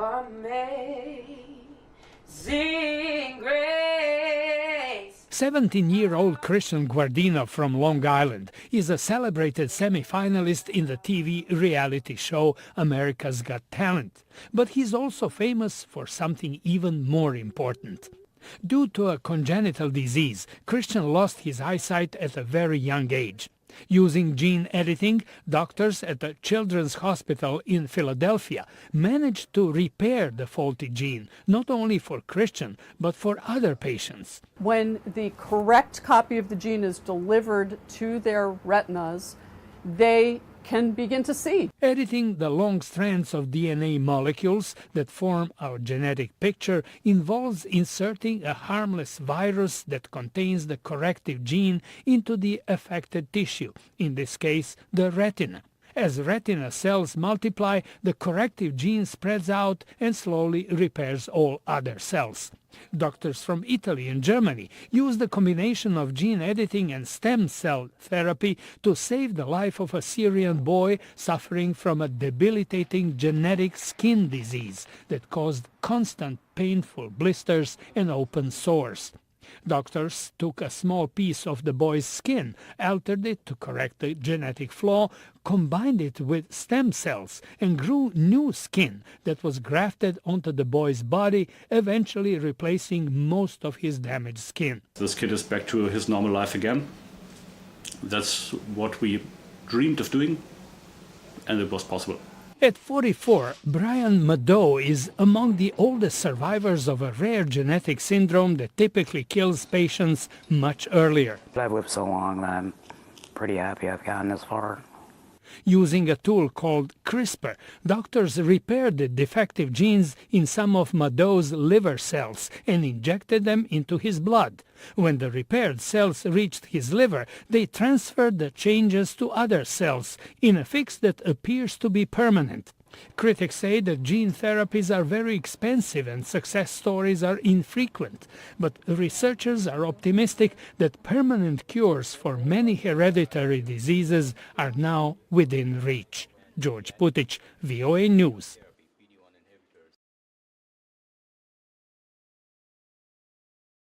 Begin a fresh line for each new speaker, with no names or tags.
Amazing grace.
17-year-old Christian Guardino from Long Island is a celebrated semi-finalist in the TV reality show America's Got Talent. But he's also famous for something even more important. Due to a congenital disease, Christian lost his eyesight at a very young age. Using gene editing, doctors at the Children's Hospital in Philadelphia managed to repair the faulty gene, not only for Christian, but for other patients.
When the correct copy of the gene is delivered to their retinas, they can begin to see.
Editing the long strands of DNA molecules that form our genetic picture involves inserting a harmless virus that contains the corrective gene into the affected tissue, in this case the retina. As retina cells multiply, the corrective gene spreads out and slowly repairs all other cells. Doctors from Italy and Germany used the combination of gene editing and stem cell therapy to save the life of a Syrian boy suffering from a debilitating genetic skin disease that caused constant painful blisters and open sores. Doctors took a small piece of the boy's skin, altered it to correct the genetic flaw, combined it with stem cells, and grew new skin that was grafted onto the boy's body, eventually replacing most of his damaged skin.
This kid is back to his normal life again. That's what we dreamed of doing, and it was possible.
At 44, Brian Mado is among the oldest survivors of a rare genetic syndrome that typically kills patients much earlier.
I've lived so long that I'm pretty happy I've gotten this far.
Using a tool called CRISPR, doctors repaired the defective genes in some of Mado's liver cells and injected them into his blood. When the repaired cells reached his liver, they transferred the changes to other cells in a fix that appears to be permanent. Critics say that gene therapies are very expensive and success stories are infrequent, but researchers are optimistic that permanent cures for many hereditary diseases are now within reach. George Putich, VOA News.